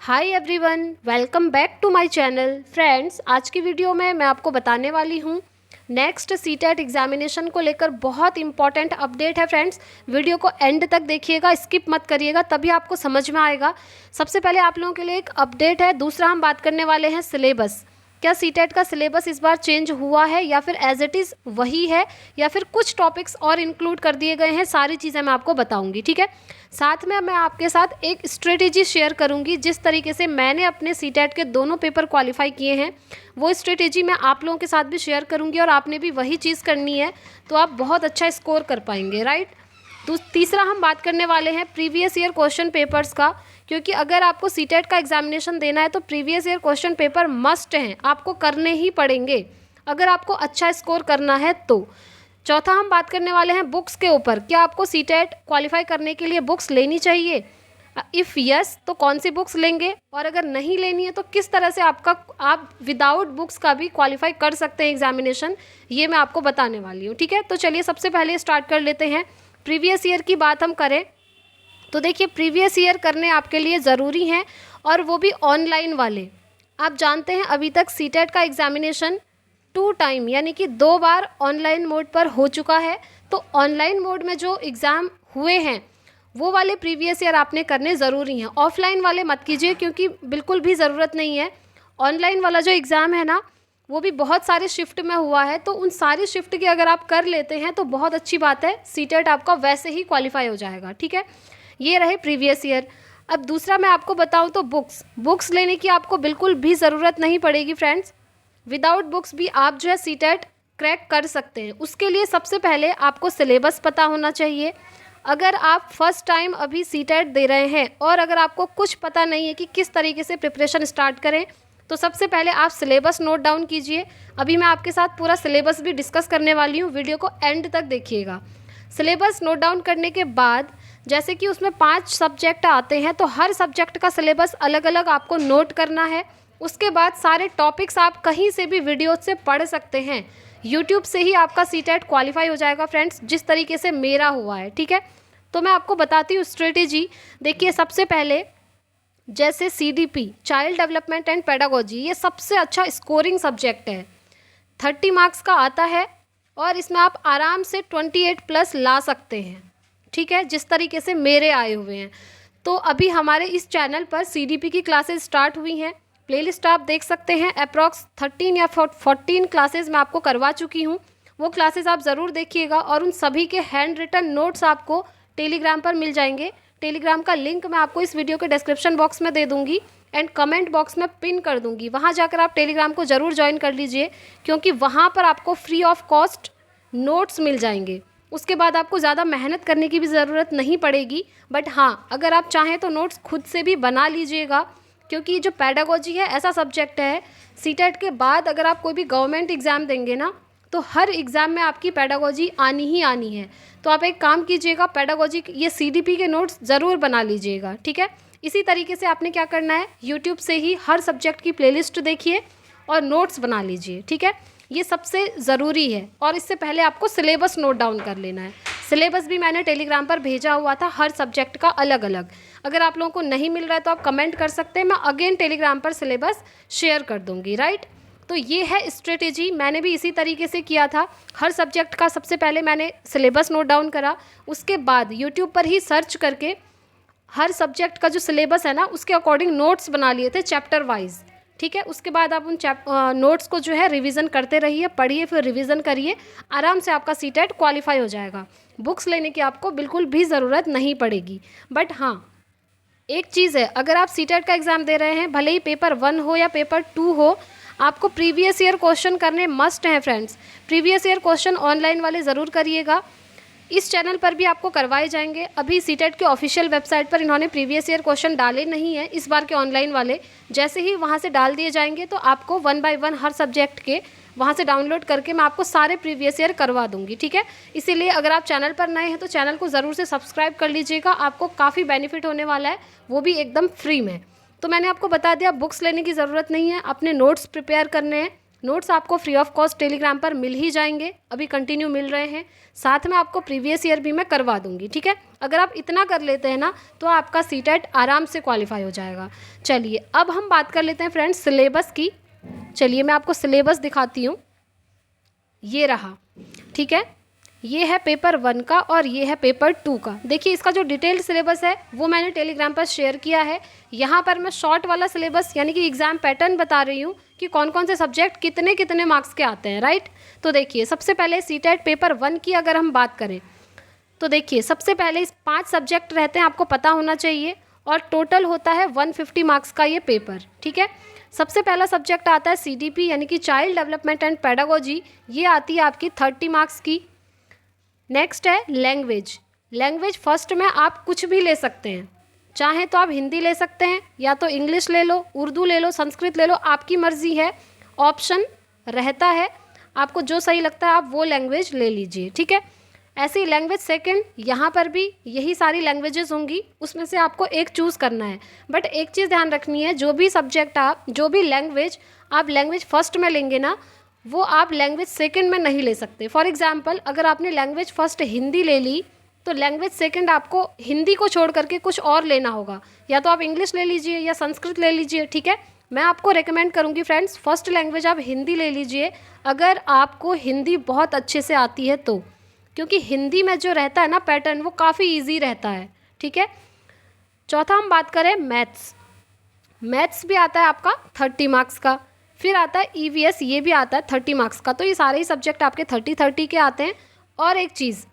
Hi everyone, welcome back to my channel. Friends, आज की video में मैं आपको बताने वाली हूँ नेक्स्ट सीटेट एग्जामिनेशन को लेकर बहुत इंपॉर्टेंट अपडेट है। फ्रेंड्स, वीडियो को एंड तक देखिएगा, स्किप मत करिएगा, तभी आपको समझ में आएगा। सबसे पहले आप लोगों के लिए एक अपडेट है। दूसरा, हम बात करने वाले हैं सिलेबस। क्या सीटेट का सिलेबस इस बार चेंज हुआ है या फिर एज इट इज़ वही है या फिर कुछ टॉपिक्स और इंक्लूड कर दिए गए हैं, सारी चीज़ें मैं आपको बताऊंगी। ठीक है, साथ में मैं आपके साथ एक स्ट्रेटेजी शेयर करूंगी। जिस तरीके से मैंने अपने सीटेट के दोनों पेपर क्वालिफाई किए हैं, वो स्ट्रेटेजी मैं आप लोगों के साथ भी शेयर करूंगी और आपने भी वही चीज़ करनी है, तो आप बहुत अच्छा स्कोर कर पाएंगे। राइट। तो तीसरा, हम बात करने वाले हैं प्रीवियस ईयर क्वेश्चन पेपर्स का, क्योंकि अगर आपको सीटेट का एग्जामिनेशन देना है तो previous year question paper must हैं, आपको करने ही पड़ेंगे अगर आपको अच्छा स्कोर करना है तो। चौथा, हम बात करने वाले हैं बुक्स के ऊपर। क्या आपको सीटेट क्वालिफाई करने के लिए बुक्स लेनी चाहिए? इफ़ यस, तो कौन सी बुक्स लेंगे, और अगर नहीं लेनी है तो किस तरह से आप विदाउट बुक्स का भी क्वालिफाई कर सकते हैं एग्जामिनेशन, ये मैं आपको बताने वाली हूँ। ठीक है, तो चलिए सबसे पहले स्टार्ट कर लेते हैं। प्रीवियस ईयर की बात हम करें तो देखिए, प्रीवियस ईयर करने आपके लिए ज़रूरी हैं, और वो भी ऑनलाइन वाले। आप जानते हैं अभी तक सीटेट का एग्जामिनेशन 2 टाइम यानी कि 2 बार ऑनलाइन मोड पर हो चुका है। तो ऑनलाइन मोड में जो एग्ज़ाम हुए हैं वो वाले प्रीवियस ईयर आपने करने ज़रूरी हैं। ऑफलाइन वाले मत कीजिए, क्योंकि बिल्कुल भी ज़रूरत नहीं है। ऑनलाइन वाला जो एग्ज़ाम है ना, वो भी बहुत सारे शिफ्ट में हुआ है, तो उन सारी शिफ्ट की अगर आप कर लेते हैं तो बहुत अच्छी बात है, सीटेट आपका वैसे ही क्वालिफाई हो जाएगा। ठीक है, ये रहे प्रीवियस ईयर। अब दूसरा मैं आपको बताऊं तो बुक्स लेने की आपको बिल्कुल भी ज़रूरत नहीं पड़ेगी। फ्रेंड्स, विदाउट बुक्स भी आप जो है सीटेट क्रैक कर सकते हैं। उसके लिए सबसे पहले आपको सिलेबस पता होना चाहिए। अगर आप फर्स्ट टाइम अभी सीटेट दे रहे हैं और अगर आपको कुछ पता नहीं है कि किस तरीके से प्रिपरेशन स्टार्ट करें, तो सबसे पहले आप सिलेबस नोट डाउन कीजिए। अभी मैं आपके साथ पूरा सिलेबस भी डिस्कस करने वाली हूँ, वीडियो को एंड तक देखिएगा। सिलेबस नोट डाउन करने के बाद, जैसे कि उसमें 5 सब्जेक्ट आते हैं, तो हर सब्जेक्ट का सिलेबस अलग अलग आपको नोट करना है। उसके बाद सारे टॉपिक्स आप कहीं से भी वीडियो से पढ़ सकते हैं। यूट्यूब से ही आपका सीटेट क्वालिफाई हो जाएगा फ्रेंड्स, जिस तरीके से मेरा हुआ है। ठीक है, तो मैं आपको बताती हूँ स्ट्रेटेजी। देखिए, सबसे पहले जैसे CDP, child development and pedagogy, ये सबसे अच्छा स्कोरिंग सब्जेक्ट है। 30 मार्क्स का आता है और इसमें आप आराम से 28+ ला सकते हैं। ठीक है, जिस तरीके से मेरे आए हुए हैं। तो अभी हमारे इस चैनल पर CDP की क्लासेस स्टार्ट हुई हैं। प्लेलिस्ट आप देख सकते हैं, अप्रॉक्स 13 या 14 क्लासेस मैं आपको करवा चुकी हूँ। वो क्लासेस आप ज़रूर देखिएगा, और उन सभी के हैंड रिटन नोट्स आपको टेलीग्राम पर मिल जाएंगे। टेलीग्राम का लिंक मैं आपको इस वीडियो के डिस्क्रिप्शन बॉक्स में दे दूँगी एंड कमेंट बॉक्स में पिन कर दूँगी। वहाँ जाकर आप टेलीग्राम को ज़रूर ज्वाइन कर लीजिए, क्योंकि वहाँ पर आपको फ्री ऑफ कॉस्ट नोट्स मिल जाएंगे। उसके बाद आपको ज़्यादा मेहनत करने की भी ज़रूरत नहीं पड़ेगी। बट हाँ, अगर आप चाहें तो नोट्स खुद से भी बना लीजिएगा, क्योंकि जो पेडागोजी है ऐसा सब्जेक्ट है, सीटेट के बाद अगर आप कोई भी गवर्नमेंट एग्ज़ाम देंगे ना, तो हर एग्ज़ाम में आपकी पेडागोजी आनी ही आनी है। तो आप एक काम कीजिएगा, पेडागोजी ये CDP के नोट्स ज़रूर बना लीजिएगा। ठीक है, इसी तरीके से आपने क्या करना है, यूट्यूब से ही हर सब्जेक्ट की प्लेलिस्ट देखिए और नोट्स बना लीजिए। ठीक है, ये सबसे ज़रूरी है। और इससे पहले आपको सिलेबस नोट डाउन कर लेना है। सिलेबस भी मैंने टेलीग्राम पर भेजा हुआ था, हर सब्जेक्ट का अलग अलग। अगर आप लोगों को नहीं मिल रहा है तो आप कमेंट कर सकते हैं, मैं अगेन टेलीग्राम पर सिलेबस शेयर कर दूंगी। राइट, तो ये है स्ट्रेटेजी। मैंने भी इसी तरीके से किया था। हर सब्जेक्ट का सबसे पहले मैंने सिलेबस नोट डाउन करा, उसके बाद यूट्यूब पर ही सर्च करके हर सब्जेक्ट का जो सिलेबस है ना, उसके अकॉर्डिंग नोट्स बना लिए थे चैप्टर वाइज। ठीक है, उसके बाद आप उन नोट्स को जो है रिवीजन करते रहिए, पढ़िए, फिर रिवीजन करिए, आराम से आपका सीटेट क्वालिफाई हो जाएगा। बुक्स लेने की आपको बिल्कुल भी ज़रूरत नहीं पड़ेगी। बट हाँ, एक चीज़ है, अगर आप सीटेट का एग्ज़ाम दे रहे हैं, भले ही पेपर 1 हो या पेपर 2 हो, आपको प्रीवियस ईयर क्वेश्चन करने मस्ट हैं। Friends, previous year question online वाले ज़रूर करिएगा। इस चैनल पर भी आपको करवाए जाएंगे। अभी सीटेट के ऑफिशियल वेबसाइट पर इन्होंने प्रीवियस ईयर क्वेश्चन डाले नहीं हैं इस बार के ऑनलाइन वाले। जैसे ही वहाँ से डाल दिए जाएंगे तो आपको 1 बाय 1 हर सब्जेक्ट के वहाँ से डाउनलोड करके मैं आपको सारे प्रीवियस ईयर करवा दूंगी। ठीक है, इसीलिए अगर आप चैनल पर नए हैं तो चैनल को ज़रूर से सब्सक्राइब कर लीजिएगा, आपको काफ़ी बेनिफिट होने वाला है, वो भी एकदम फ्री में। तो मैंने आपको बता दिया, बुक्स लेने की ज़रूरत नहीं है, अपने नोट्स प्रिपेयर करने हैं, नोट्स आपको फ्री ऑफ कॉस्ट टेलीग्राम पर मिल ही जाएंगे, अभी कंटिन्यू मिल रहे हैं। साथ में आपको प्रीवियस ईयर भी मैं करवा दूंगी, ठीक है। अगर आप इतना कर लेते हैं ना तो आपका सीटेट आराम से क्वालिफाई हो जाएगा। चलिए अब हम बात कर लेते हैं फ्रेंड्स सिलेबस की। चलिए मैं आपको सिलेबस दिखाती हूँ, ये रहा, ठीक है। ये है पेपर 1 का और ये है पेपर 2 का। देखिए इसका जो डिटेल्ड सिलेबस है वो मैंने टेलीग्राम पर शेयर किया है। यहाँ पर मैं शॉर्ट वाला सिलेबस यानी कि एग्जाम पैटर्न बता रही हूँ कि कौन कौन से सब्जेक्ट कितने कितने मार्क्स के आते हैं, राइट। तो देखिए सबसे पहले सीटेट पेपर 1 की अगर हम बात करें तो देखिए सबसे पहले इस 5 सब्जेक्ट रहते हैं, आपको पता होना चाहिए, और टोटल होता है 150 मार्क्स का ये पेपर, ठीक है। सबसे पहला सब्जेक्ट आता है CDP यानी कि चाइल्ड डेवलपमेंट एंड पेडागोजी, ये आती है आपकी 30 मार्क्स की। नेक्स्ट है लैंग्वेज। लैंग्वेज फर्स्ट में आप कुछ भी ले सकते हैं, चाहे तो आप हिंदी ले सकते हैं या तो इंग्लिश ले लो, उर्दू ले लो, संस्कृत ले लो, आपकी मर्जी है, ऑप्शन रहता है, आपको जो सही लगता है आप वो लैंग्वेज ले लीजिए, ठीक है। ऐसे ही लैंग्वेज सेकंड, यहाँ पर भी यही सारी लैंग्वेजेस होंगी, उसमें से आपको एक चूज़ करना है। बट एक चीज़ ध्यान रखनी है, जो भी सब्जेक्ट आप, जो भी लैंग्वेज आप लैंग्वेज फर्स्ट में लेंगे ना, वो आप लैंग्वेज सेकंड में नहीं ले सकते। फॉर एग्जांपल अगर आपने लैंग्वेज फर्स्ट हिंदी ले ली तो लैंग्वेज सेकंड आपको हिंदी को छोड़ करके कुछ और लेना होगा, या तो आप इंग्लिश ले लीजिए या संस्कृत ले लीजिए, ठीक है। मैं आपको रेकमेंड करूँगी फ्रेंड्स फर्स्ट लैंग्वेज आप हिंदी ले लीजिए अगर आपको हिंदी बहुत अच्छे से आती है तो, क्योंकि हिंदी में जो रहता है ना पैटर्न वो काफ़ी ईजी रहता है, ठीक है। चौथा हम बात करें मैथ्स। मैथ्स भी आता है आपका 30 मार्क्स का। फिर आता है EVS, ये भी आता है 30 मार्क्स का। तो ये सारे ही सब्जेक्ट आपके 30-30 के आते हैं। और एक चीज़,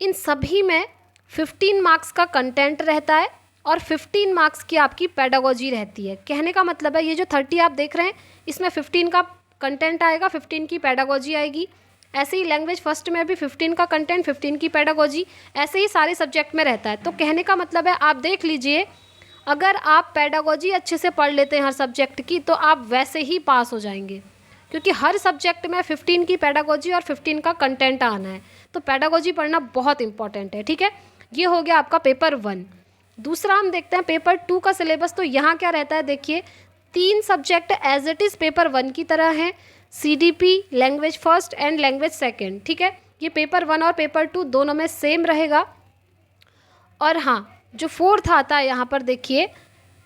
इन सभी में 15 मार्क्स का कंटेंट रहता है और 15 मार्क्स की आपकी पेडागोजी रहती है। कहने का मतलब है ये जो 30 आप देख रहे हैं इसमें 15 का कंटेंट आएगा, 15 की पेडागोजी आएगी। ऐसे ही लैंग्वेज फर्स्ट में भी 15 का कंटेंट, 15 की पेडागोजी, ऐसे ही सारे सब्जेक्ट में रहता है। तो कहने का मतलब है आप देख लीजिए, अगर आप पेडागोजी अच्छे से पढ़ लेते हैं हर सब्जेक्ट की तो आप वैसे ही पास हो जाएंगे, क्योंकि हर सब्जेक्ट में 15 की पेडागोजी और 15 का कंटेंट आना है। तो पेडागोजी पढ़ना बहुत इंपॉर्टेंट है, ठीक है। ये हो गया आपका पेपर 1। दूसरा हम देखते हैं पेपर 2 का सिलेबस। तो यहाँ क्या रहता है, देखिए 3 subject as it is paper 1 की तरह हैं, CDP, language first and language second, ठीक है। ये पेपर 1 और पेपर 2 दोनों में सेम रहेगा। और हाँ, जो 4th आता है यहाँ पर देखिए,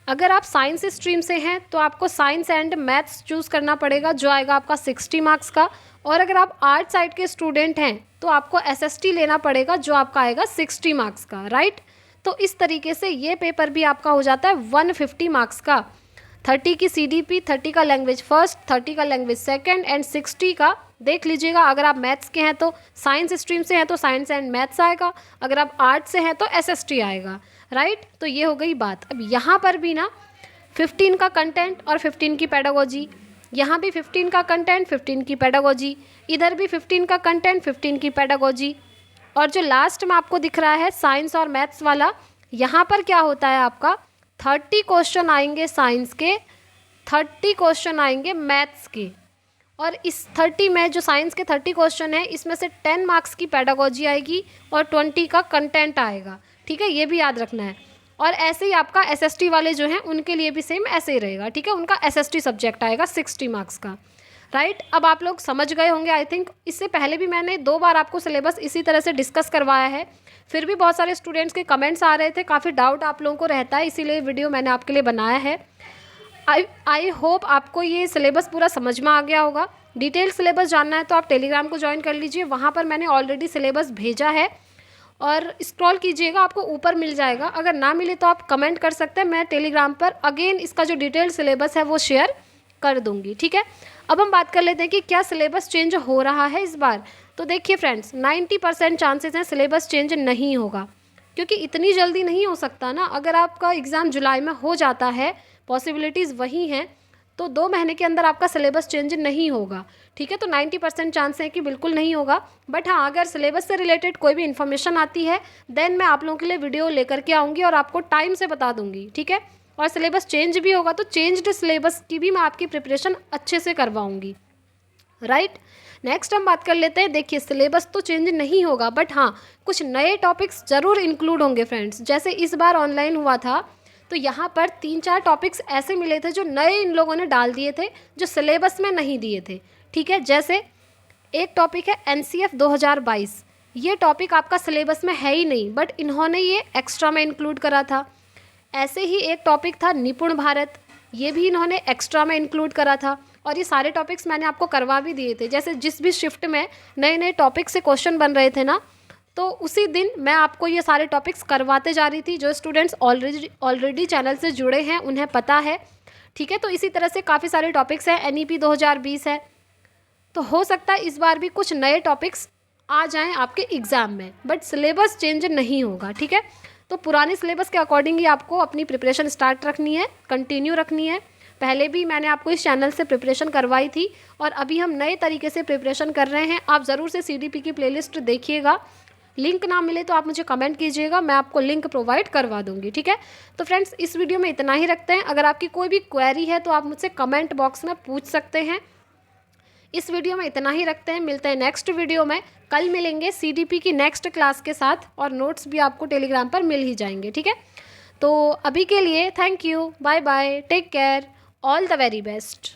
अगर आप साइंस स्ट्रीम से हैं तो आपको साइंस एंड मैथ्स चूज़ करना पड़ेगा, जो आएगा आपका 60 मार्क्स का। और अगर आप आर्ट साइड के स्टूडेंट हैं तो आपको SST लेना पड़ेगा, जो आपका आएगा 60 मार्क्स का, राइट। तो इस तरीके से ये पेपर भी आपका हो जाता है 150 मार्क्स का। 30 की CDP, 30 का लैंग्वेज फर्स्ट, 30 का लैंग्वेज सेकेंड एंड 60 का देख लीजिएगा। अगर आप मैथ्स के हैं तो साइंस स्ट्रीम से हैं तो साइंस एंड मैथ्स आएगा, अगर आप आर्ट से हैं तो SST आएगा, राइट। तो ये हो गई बात। अब यहाँ पर भी ना 15 का कंटेंट और 15 की पेडागोजी, यहाँ भी 15 का कंटेंट, 15 की पेडागोजी, इधर भी 15 का कंटेंट, 15 की पेडागोजी। और जो लास्ट में आपको दिख रहा है साइंस और मैथ्स वाला, यहाँ पर क्या होता है आपका 30 क्वेश्चन आएंगे साइंस के, 30 क्वेश्चन आएंगे मैथ्स के। और इस 30 में जो साइंस के 30 क्वेश्चन है इसमें से 10 मार्क्स की पेडागोजी आएगी और 20 का कंटेंट आएगा, ठीक है। ये भी याद रखना है। और ऐसे ही आपका SST वाले जो हैं उनके लिए भी सेम ऐसे ही रहेगा, ठीक है। उनका SST सब्जेक्ट आएगा 60 मार्क्स का, राइट। अब आप लोग समझ गए होंगे आई थिंक। इससे पहले भी मैंने 2 बार आपको सिलेबस इसी तरह से डिस्कस करवाया है, फिर भी बहुत सारे स्टूडेंट्स के कमेंट्स आ रहे थे, काफ़ी डाउट आप लोगों को रहता है, इसीलिए वीडियो मैंने आपके लिए बनाया है। आई होप आपको ये सिलेबस पूरा समझ में आ गया होगा। डिटेल सिलेबस जानना है तो आप टेलीग्राम को ज्वाइन कर लीजिए, वहाँ पर मैंने ऑलरेडी सिलेबस भेजा है और स्क्रॉल कीजिएगा आपको ऊपर मिल जाएगा। अगर ना मिले तो आप कमेंट कर सकते हैं, मैं टेलीग्राम पर अगेन इसका जो डिटेल सिलेबस है वो शेयर कर दूंगी, ठीक है। अब हम बात कर लेते हैं कि क्या सिलेबस चेंज हो रहा है इस बार। तो देखिए फ्रेंड्स 90% चांसेस हैं सिलेबस चेंज नहीं होगा, क्योंकि इतनी जल्दी नहीं हो सकता ना। अगर आपका एग्ज़ाम जुलाई में हो जाता है, पॉसिबिलिटीज़ वही हैं, तो 2 महीने के अंदर आपका सिलेबस चेंज नहीं होगा, ठीक है। तो 90% चांस है कि बिल्कुल नहीं होगा। बट हाँ, अगर सिलेबस से रिलेटेड कोई भी इन्फॉर्मेशन आती है देन मैं आप लोगों के लिए वीडियो लेकर के आऊँगी और आपको टाइम से बता दूँगी, ठीक है। और सिलेबस चेंज भी होगा तो चेंज्ड सिलेबस की भी मैं आपकी प्रिपरेशन अच्छे से करवाऊँगी, राइट। नेक्स्ट हम बात कर लेते हैं। देखिए सिलेबस तो चेंज नहीं होगा, बट हाँ कुछ नए टॉपिक्स ज़रूर इंक्लूड होंगे फ्रेंड्स। जैसे इस बार ऑनलाइन हुआ था तो यहाँ पर 3-4 टॉपिक्स ऐसे मिले थे जो नए इन लोगों ने डाल दिए थे, जो सिलेबस में नहीं दिए थे। ठीक है, जैसे एक टॉपिक है NCF 2022, ये टॉपिक आपका सिलेबस में है ही नहीं, बट इन्होंने ये एक्स्ट्रा में इंक्लूड करा था। ऐसे ही एक टॉपिक था निपुण भारत, ये भी इन्होंने एक्स्ट्रा में इंक्लूड करा था। और ये सारे टॉपिक्स मैंने आपको करवा भी दिए थे। जैसे जिस भी शिफ्ट में नए नए टॉपिक से क्वेश्चन बन रहे थे ना, तो उसी दिन मैं आपको ये सारे टॉपिक्स करवाते जा रही थी। जो स्टूडेंट्स ऑलरेडी चैनल से जुड़े हैं उन्हें पता है। ठीक है, तो इसी तरह से काफ़ी सारे टॉपिक्स हैं। NEP 2020 है, तो हो सकता है इस बार भी कुछ नए टॉपिक्स आ जाएं आपके एग्ज़ाम में, बट सिलेबस चेंज नहीं होगा। ठीक है, तो पुराने सिलेबस के अकॉर्डिंग ही आपको अपनी प्रिपरेशन स्टार्ट रखनी है, कंटिन्यू रखनी है। पहले भी मैंने आपको इस चैनल से प्रिपरेशन करवाई थी और अभी हम नए तरीके से प्रिपरेशन कर रहे हैं। आप ज़रूर से CDP की प्लेलिस्ट देखिएगा। लिंक ना मिले तो आप मुझे कमेंट कीजिएगा, मैं आपको लिंक प्रोवाइड करवा दूंगी। ठीक है, तो फ्रेंड्स इस वीडियो में इतना ही रखते हैं। अगर आपकी कोई भी क्वेरी है तो आप मुझसे कमेंट बॉक्स में पूछ सकते हैं। इस वीडियो में इतना ही रखते हैं, मिलते हैं नेक्स्ट वीडियो में। कल मिलेंगे CDP की नेक्स्ट क्लास के साथ और नोट्स भी आपको टेलीग्राम पर मिल ही जाएंगे। ठीक है, तो अभी के लिए thank you, bye bye, take care, all the very best.